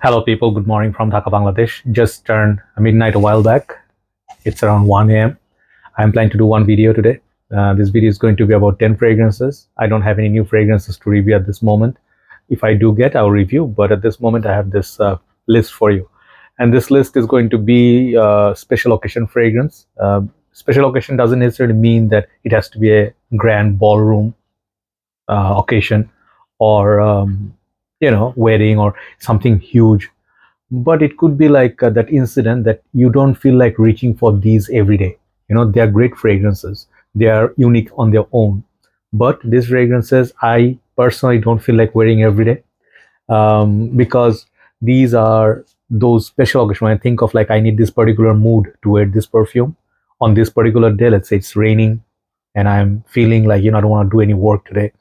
Hello, people. Good morning from Dhaka, Bangladesh. Just turned midnight a while back. It's around 1 a.m. I'm planning to do one video today. This video is going to be about 10 fragrances. I don't have any new fragrances to review at this moment. If I do get, I'll review. But at this moment, I have this list for you. And this list is going to be special occasion fragrance. Special occasion doesn't necessarily mean that it has to be a grand ballroom occasion or wedding or something huge, but it could be like that incident that you don't feel like reaching for these every day. They are great fragrances, they are unique on their own, but these fragrances I personally don't feel like wearing every day, because these are those special occasions when I think of like I need this particular mood to wear this perfume on this particular day. Let's say it's raining and I'm feeling like I don't want to do any work today,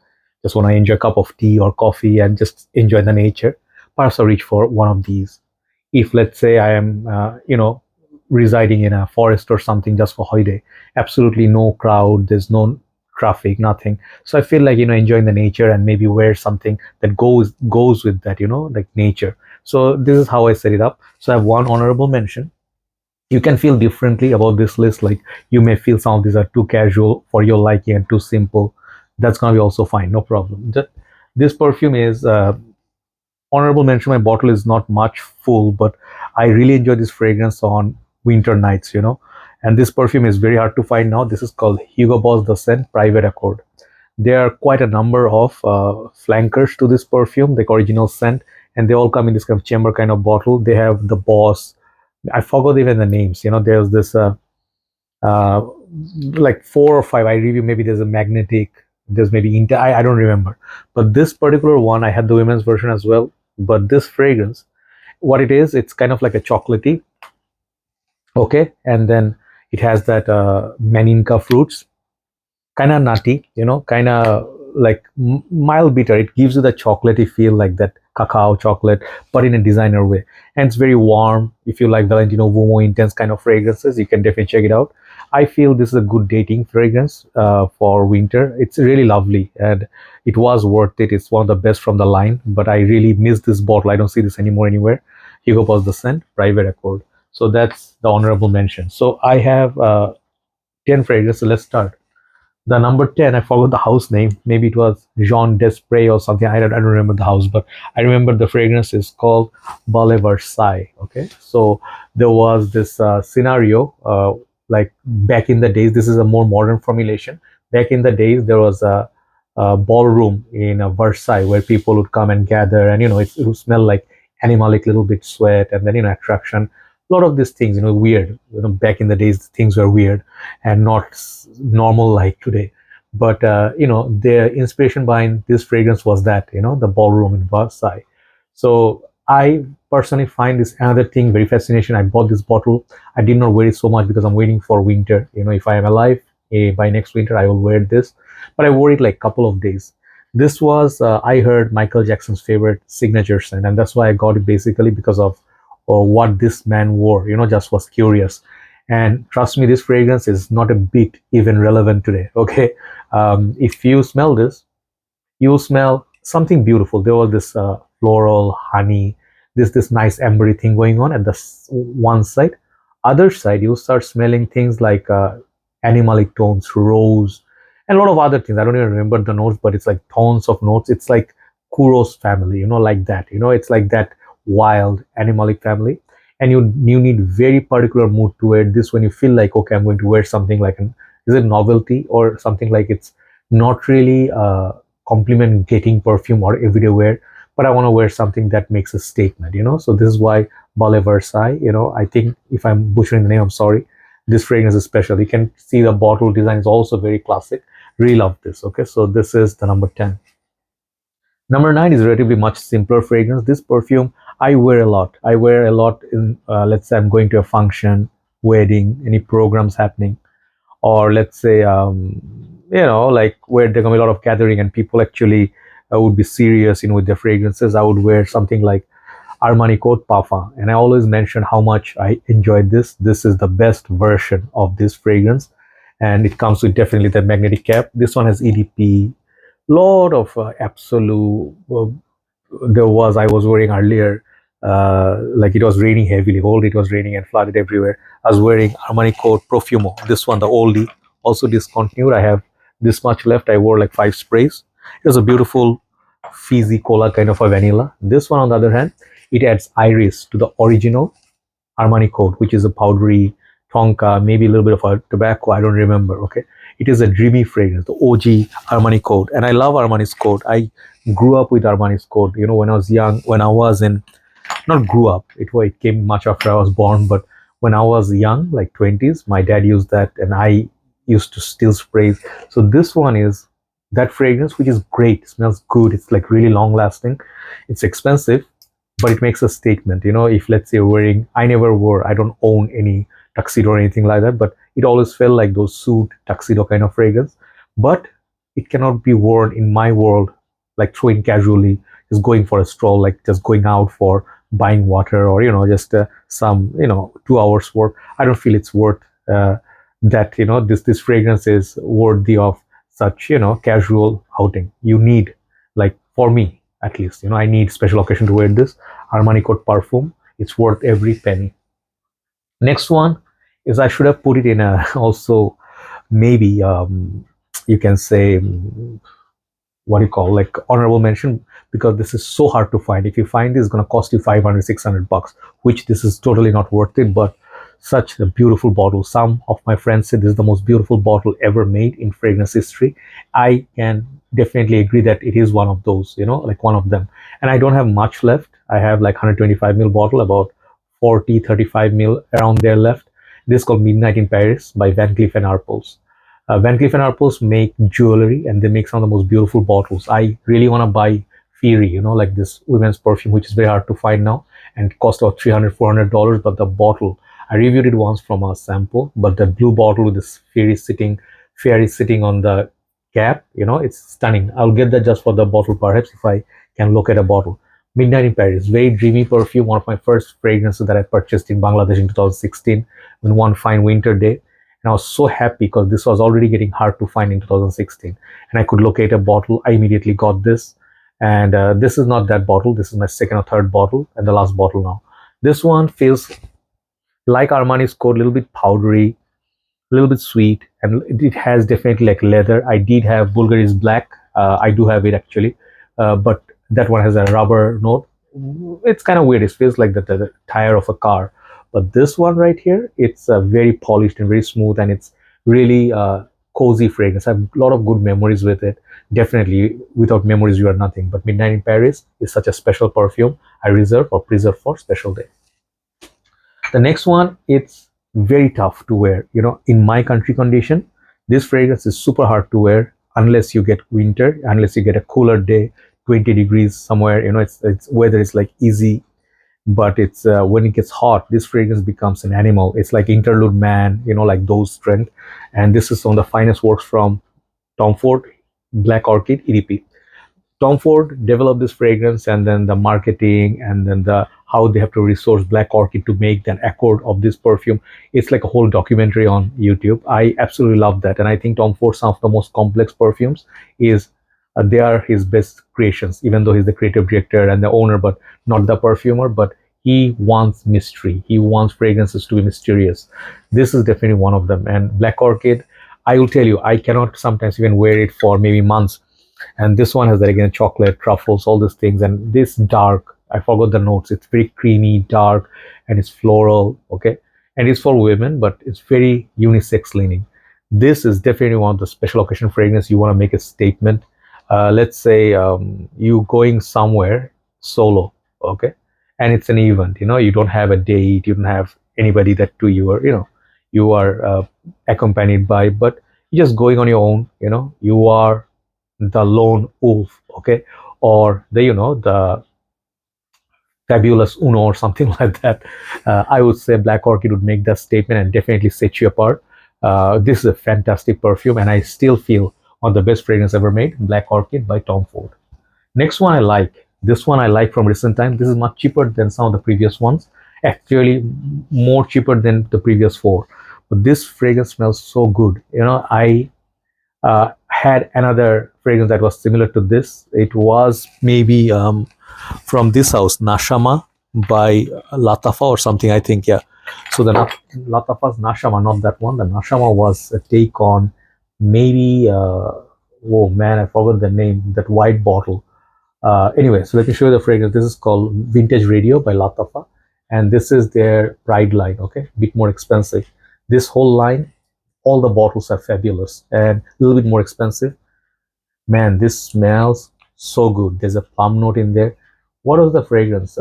just want to enjoy a cup of tea or coffee and just enjoy the nature. Perhaps I'll reach for one of these. If let's say I am residing in a forest or something just for holiday, absolutely no crowd, there's no traffic, nothing, so I feel like enjoying the nature and maybe wear something that goes with that, like nature. So this is how I set it up. So I have one honorable mention. You can feel differently about this list, like you may feel some of these are too casual for your liking and too simple. That's gonna be also fine, no problem. This perfume is honorable mention. My bottle is not much full, but I really enjoy this fragrance on winter nights, and this perfume is very hard to find now. This is called Hugo Boss The Scent Private Accord. There are quite a number of flankers to this perfume, the original scent, and they all come in this kind of chamber kind of bottle. They have the Boss, I forgot even the names. There's this uh, like four or five I review. Maybe there's a magnetic, there's maybe I don't remember. But this particular one, I had the women's version as well. But this fragrance, what it is, it's kind of like a chocolatey, okay, and then it has that maninka fruits, kind of nutty, kind of like mild bitter. It gives you the chocolatey feel, like that cacao chocolate, but in a designer way. And it's very warm. If you like Valentino Vomo intense kind of fragrances, you can definitely check it out. I feel this is a good dating fragrance for winter. It's really lovely and it was worth it. It's one of the best from the line, but I really miss this bottle. I don't see this anymore anywhere. Hugo Boss The Scent Private Accord. So that's the honorable mention. So I have 10 fragrances. So let's start. The number 10, I forgot the house name. Maybe it was Jean Desprez or something. I don't remember the house, but I remember the fragrance is called Balai Versailles. Okay. So there was this scenario, like back in the days, this is a more modern formulation. Back in the days, there was a ballroom in Versailles where people would come and gather, and it would smell like animalic, little bit sweat, and then attraction. A lot of these things, weird. Back in the days, things were weird and not normal like today. But the inspiration behind this fragrance was that the ballroom in Versailles. So I personally find this another thing very fascination. I bought this bottle. I did not wear it so much because I'm waiting for winter. If I am alive, by next winter I will wear this. But I wore it like a couple of days. This was I heard Michael Jackson's favorite signature scent, and that's why I got it, basically because of what this man wore. Just was curious. And trust me, this fragrance is not a bit even relevant today. Okay. If you smell this, you will smell something beautiful. There was this floral honey, this nice ambery thing going on at the one side. Other side, you start smelling things like animalic tones, rose, and a lot of other things. I don't even remember the notes, but it's like tones of notes. It's like Kuro's family, like that. It's like that wild animalic family. And you need very particular mood to wear this. When you feel like, okay, I'm going to wear something like is it novelty or something like it's not really compliment getting perfume or everyday wear, but I want to wear something that makes a statement. So this is why Ballet Versailles. I think if I'm butchering the name, I'm sorry. This fragrance is special. You can see the bottle design is also very classic. Really love this. Okay, so this is the number 10. Number 9 is relatively much simpler fragrance. This perfume I wear a lot. I wear a lot in, let's say I'm going to a function, wedding, any programs happening, or let's say, like where there can be a lot of gathering and people actually would be serious, with their fragrances. I would wear something like Armani Code Parfum, and I always mention how much I enjoyed this. This is the best version of this fragrance, and it comes with definitely the magnetic cap. This one has EDP, lot of absolute. I was wearing earlier like it was raining heavily. Whole day it was raining and flooded everywhere. I was wearing Armani Code Profumo. This one, the oldie, also discontinued. I have this much left. I wore like 5 sprays. It was a beautiful fizzy cola kind of a vanilla. This one, on the other hand, it adds iris to the original Armani Code, which is a powdery tonka, maybe a little bit of a tobacco. I don't remember. Okay, it is a dreamy fragrance, the OG Armani Code, and I love Armani's Code. I grew up with Armani's Code. You know, when I was young, when I was in, not grew up, it came much after I was born, but when I was young, like 20s, my dad used that, and I used to still spray. So this one is that fragrance, which is great. It smells good. It's like really long lasting. It's expensive, but it makes a statement. You know, if let's say wearing, I never wore, I don't own any tuxedo or anything like that, but it always felt like those suit tuxedo kind of fragrance. But it cannot be worn in my world like throwing casually, just going for a stroll, like just going out for buying water, or just some 2 hours work. I don't feel it's worth that. This fragrance is worthy of such casual outing. You need, like, for me at least, I need special occasion to wear this Armani Code Parfum. It's worth every penny. Next one is, I should have put it in a also, maybe you can say, what do you call, like, honorable mention, because this is so hard to find. If you find this, it's going to cost you 500-600 bucks, which this is totally not worth it. But such a beautiful bottle. Some of my friends said this is the most beautiful bottle ever made in fragrance history. I can definitely agree that it is one of those, like one of them. And I don't have much left. I have like 125 ml bottle, about 40-35 ml around there left. This is called Midnight in Paris by Van Cleef & Arpels. Van Cleef & Arpels make jewelry, and they make some of the most beautiful bottles. I really want to buy Thierry, like this women's perfume, which is very hard to find now, and cost about $300-400. But the bottle, I reviewed it once from a sample, but the blue bottle with this fairy sitting on the cap, it's stunning. I'll get that just for the bottle, perhaps, if I can look at a bottle. Midnight in Paris, very dreamy perfume. One of my first fragrances that I purchased in Bangladesh in 2016, in one fine winter day. And I was so happy because this was already getting hard to find in 2016, and I could locate a bottle. I immediately got this, and this is not that bottle. This is my second or third bottle, and the last bottle now. This one feels like Armani's Code, a little bit powdery, a little bit sweet, and it has definitely like leather. I did have Bulgari's Black. I do have it actually, but that one has a rubber note. It's kind of weird. It feels like the tire of a car. But this one right here, it's very polished and very smooth, and it's really cozy fragrance. I have a lot of good memories with it. Definitely, without memories, you are nothing. But Midnight in Paris is such a special perfume. I reserve or preserve for special day. The next one, it's very tough to wear. In my country condition, this fragrance is super hard to wear unless you get winter, unless you get a cooler day, 20 degrees somewhere. It's weather is like easy. But it's when it gets hot, this fragrance becomes an animal. It's like Interlude Man, like those strength. And this is one of the finest works from Tom Ford, Black Orchid EDP. Tom Ford developed this fragrance, and then the marketing, and then how they have to resource Black Orchid to make an accord of this perfume. It's like a whole documentary on YouTube. I absolutely love that, and I think Tom Ford, some of the most complex perfumes, is they are his best creations, even though he's the creative director and the owner, but not the perfumer. But he wants mystery. He wants fragrances to be mysterious. This is definitely one of them. And Black Orchid, I will tell you, I cannot sometimes even wear it for maybe months. And this one has that, again, chocolate, truffles, all these things. And this dark, I forgot the notes. It's very creamy, dark, and it's floral. Okay. And it's for women, but it's very unisex leaning. This is definitely one of the special occasion fragrance. You want to make a statement. Let's say you going somewhere solo, okay, and it's an event. You don't have a date, you don't have anybody that to you, or you are accompanied by, but you're just going on your own. You are the lone wolf, okay, or the fabulous Uno or something like that. I would say Black Orchid would make that statement and definitely set you apart. This is a fantastic perfume, and I still feel one of the best fragrance ever made, Black Orchid by Tom Ford. Next one I like. This one I like from recent time. This is much cheaper than some of the previous ones. Actually, more cheaper than the previous 4. But this fragrance smells so good. I had another fragrance that was similar to this. It was maybe from this house, Nashama. by Lattafa or something, I think, yeah. So the Lattafa's Nashama, not that one. The Nashama was a take on maybe, oh man, I forgot the name, that white bottle. Anyway, so let me show you the fragrance. This is called Vintage Radio by Lattafa, and this is their Pride line, okay? Bit more expensive. This whole line, all the bottles are fabulous and a little bit more expensive. Man, this smells so good. There's a plum note in there. What was the fragrance?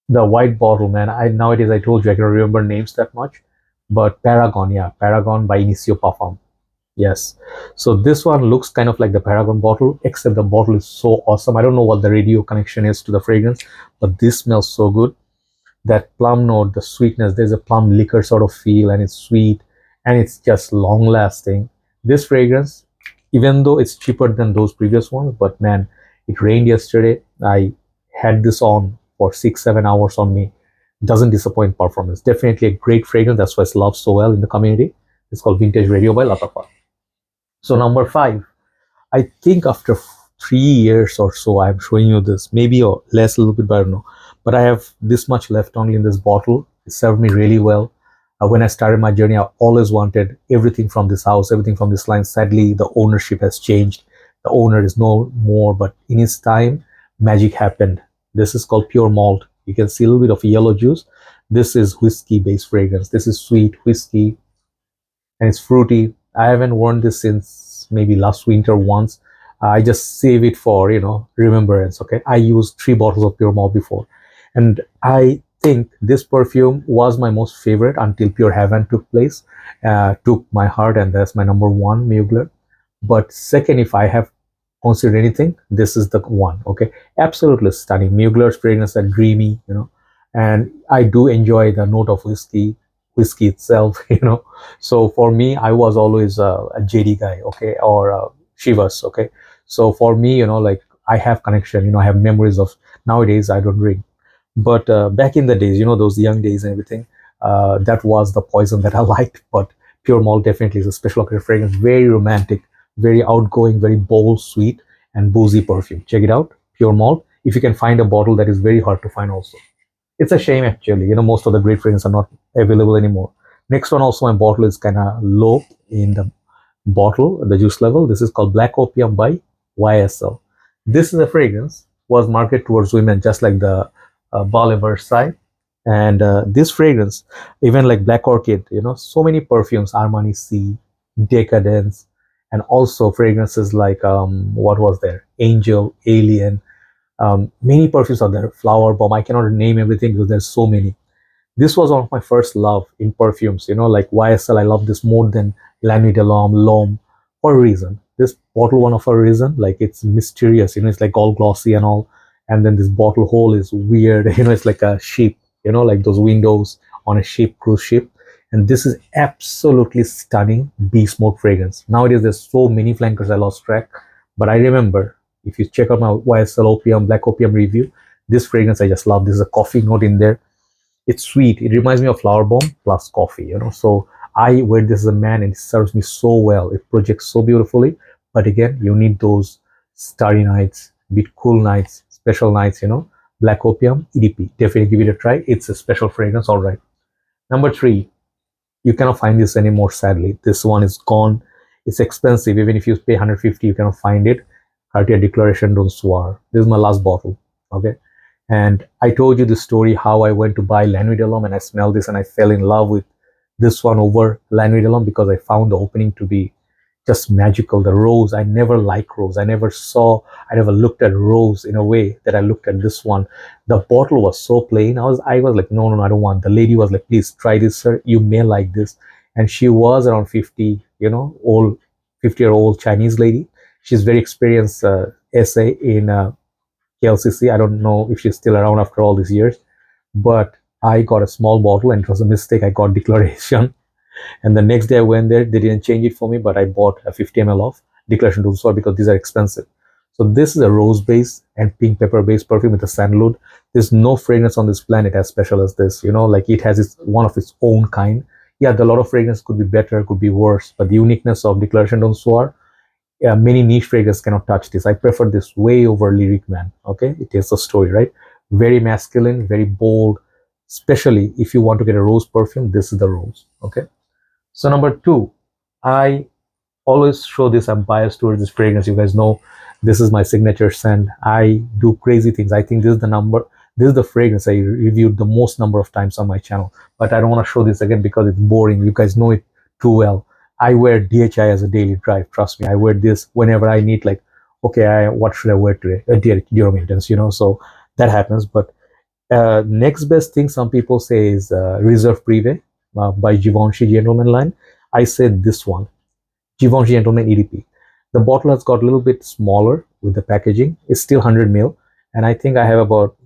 The white bottle, man. Nowadays I told you I can remember names that much, but Paragon, yeah, Paragon by Inicio Parfum. Yes. So this one looks kind of like the Paragon bottle, except the bottle is so awesome. I don't know what the radio connection is to the fragrance, but this smells so good. That plum note, the sweetness, there's a plum liquor sort of feel, and it's sweet and it's just long lasting. This fragrance, even though it's cheaper than those previous ones, but man, it rained yesterday. I had this on for 6-7 hours on me. Doesn't disappoint performance. Definitely a great fragrance. That's why it's loved so well in the community. It's called Vintage Radio by Lattafa. So number 5, I think after 3 years or so, I'm showing you this, maybe or less, a little bit, but I don't know. But I have this much left only in this bottle. It served me really well. When I started my journey, I always wanted everything from this house, everything from this line. Sadly, the ownership has changed. The owner is no more, but in his time, magic happened. This is called Pure Malt. You can see a little bit of yellow juice. This is whiskey-based fragrance. This is sweet whiskey, and it's fruity. I haven't worn this since maybe last winter once. I just save it for, remembrance, okay? I used 3 bottles of Pure Malt before. And I think this perfume was my most favorite until Pure Heaven took my heart, and that's my number 1, Mugler. But second, if I have considered anything, this is the one, okay? Absolutely stunning. Mugler's fragrance are dreamy, and I do enjoy the note of whiskey itself, So for me, I was always a JD guy, okay, or Shivas, okay. So for me, like I have connection, I have memories of. Nowadays I don't drink, but back in the days, those young days and everything, that was the poison that I liked. But Pure Malt definitely is a special fragrance, very romantic, very outgoing, very bold, sweet, and boozy perfume. Check it out, Pure Malt. If you can find a bottle, that is very hard to find also. It's a shame actually, most of the great fragrances are not available anymore. Next one, also my bottle is kind of low in the bottle, the juice level. This is called Black Opium by YSL. This is a fragrance, was marketed towards women, just like the Balai Versailles. And this fragrance, even like Black Orchid, so many perfumes, Armani C, Decadence, and also fragrances like what was there, Angel, Alien. Many perfumes are there, Flower Bomb. I cannot name everything because there's so many. This was one of my first love in perfumes, like YSL. I love this more than La Nuit de L'Homme for a reason. This bottle, one of a reason, like it's mysterious, it's like all glossy and all. And then this bottle hole is weird, it's like a ship, like those windows on a ship, cruise ship. And this is absolutely stunning bee smoke fragrance. Nowadays, there's so many flankers, I lost track. But I remember, if you check out my YSL Opium, Black Opium review, this fragrance I just love. There's a coffee note in there. It's sweet. It reminds me of Flower Bomb plus coffee, So I wear this as a man and it serves me so well. It projects so beautifully. But again, you need those starry nights, bit cool nights, special nights, Black Opium EDP. Definitely give it a try. It's a special fragrance, all right. Number 3, you cannot find this anymore, sadly. This one is gone. It's expensive. Even if you pay 150, you cannot find it. Cartier Declaration Don't Soir. This is my last bottle, okay? And I told you the story how I went to buy La Nuit de L'Homme and I smelled this and I fell in love with this one over La Nuit de L'Homme because I found the opening to be just magical. The rose, I never liked rose. I never looked at rose in a way that I looked at this one. The bottle was so plain. I was like, no, I don't want. The lady was like, please try this, sir. You may like this. And she was around 50, old 50-year-old Chinese lady. She's very experienced SA in KLCC. I don't know if she's still around after all these years, but I got a small bottle and it was a mistake. I got Declaration. And the next day I went there, they didn't change it for me, but I bought a 50 ml of Declaration Don't Soir because these are expensive. So this is a rose-based and pink pepper-based perfume with a sandalwood. There's no fragrance on this planet as special as this, like it has one of its own kind. Yeah, a lot of fragrance could be better, could be worse, but the uniqueness of Declaration Don't Soir, many niche fragrances cannot touch this. I prefer this way over Lyric Man, okay? It tells a story, right? very masculine, very bold. Especially if you want to get a rose perfume, this is the rose. Okay. So number 2, I always show this. I'm biased towards this fragrance. You guys know this is my signature scent. I do crazy things. I think this is the fragrance I reviewed the most number of times on my channel. But I don't want to show this again because it's boring. You guys know it too well. I wear DHI as a daily drive. Trust me. I wear this whenever I need, like, okay, what should I wear today? During maintenance, so that happens. But next best thing some people say is Reserve Privé by Givenchy Gentleman line. I said this one, Givenchy Gentleman EDP. The bottle has got a little bit smaller with the packaging. It's still 100 ml, and I think I have about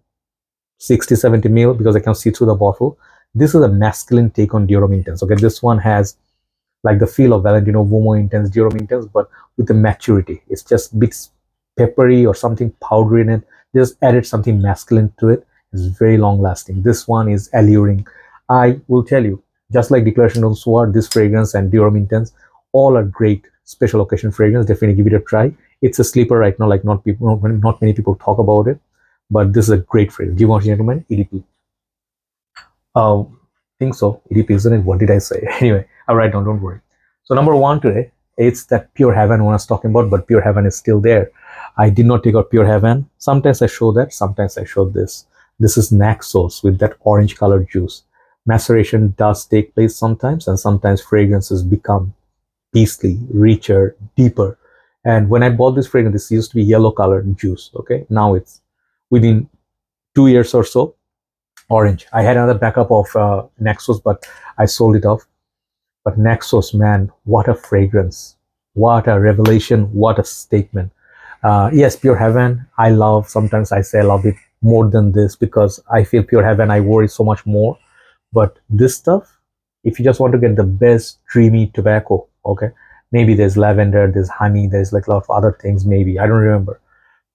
60-70 ml because I can see through the bottle. This is a masculine take on Dior Intense. Okay, this one has like the feel of Valentino Vomo Intense, Dior Intense, but with the maturity. It's just a bit peppery or something powdery in it. Just added something masculine to it. It's very long lasting. This one is alluring. I will tell you, just like Declaration of Sword, this fragrance and Dior Intense, all are great special occasion fragrance. Definitely give it a try. It's a sleeper right now, like not many people talk about it, but this is a great fragrance. Givenchy Gentleman EDP. Think so. EDP, isn't it? What did I say? Anyway, I'll write down, don't worry. So number 1 today, it's that Pure Heaven one I was talking about, but Pure Heaven is still there. I did not take out Pure Heaven. Sometimes I show that, sometimes I show this. This is Naxos with that orange colored juice. Maceration does take place sometimes, and sometimes fragrances become beastly, richer, deeper. And when I bought this fragrance, this used to be yellow colored juice. Okay, now it's within 2 years or so, orange. I had another backup of Naxos, but I sold it off. But Naxos, man, what a fragrance, what a revelation, what a statement. Yes, Pure Heaven, I love. Sometimes I say I love it more than this because I feel Pure Heaven, I worry so much more. But this stuff, if you just want to get the best dreamy tobacco, okay, maybe there's lavender, there's honey, there's like a lot of other things, maybe, I don't remember.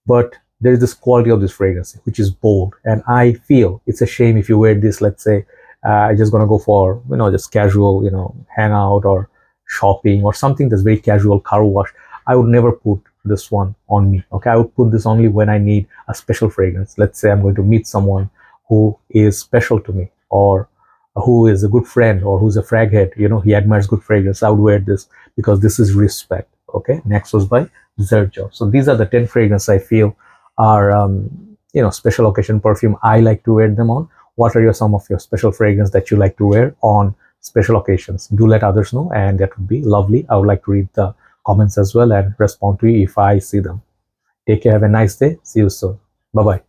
But there is this quality of this fragrance, which is bold. And I feel it's a shame if you wear this, let's say, I just gonna go for, just casual, hangout or shopping or something that's very casual, car wash. I would never put this one on me. Okay, I would put this only when I need a special fragrance. Let's say I'm going to meet someone who is special to me, or who is a good friend, or who's a frag head, he admires good fragrance. I would wear this because this is respect. Okay, Naxos by Xerjoff. So these are the 10 fragrances I feel are special occasion perfume I like to wear them on. What are some of your special fragrance that you like to wear on special occasions? Do let others know, and that would be lovely. I would like to read the comments as well and respond to you if I see them. Take care, have a nice day. See you soon. Bye bye.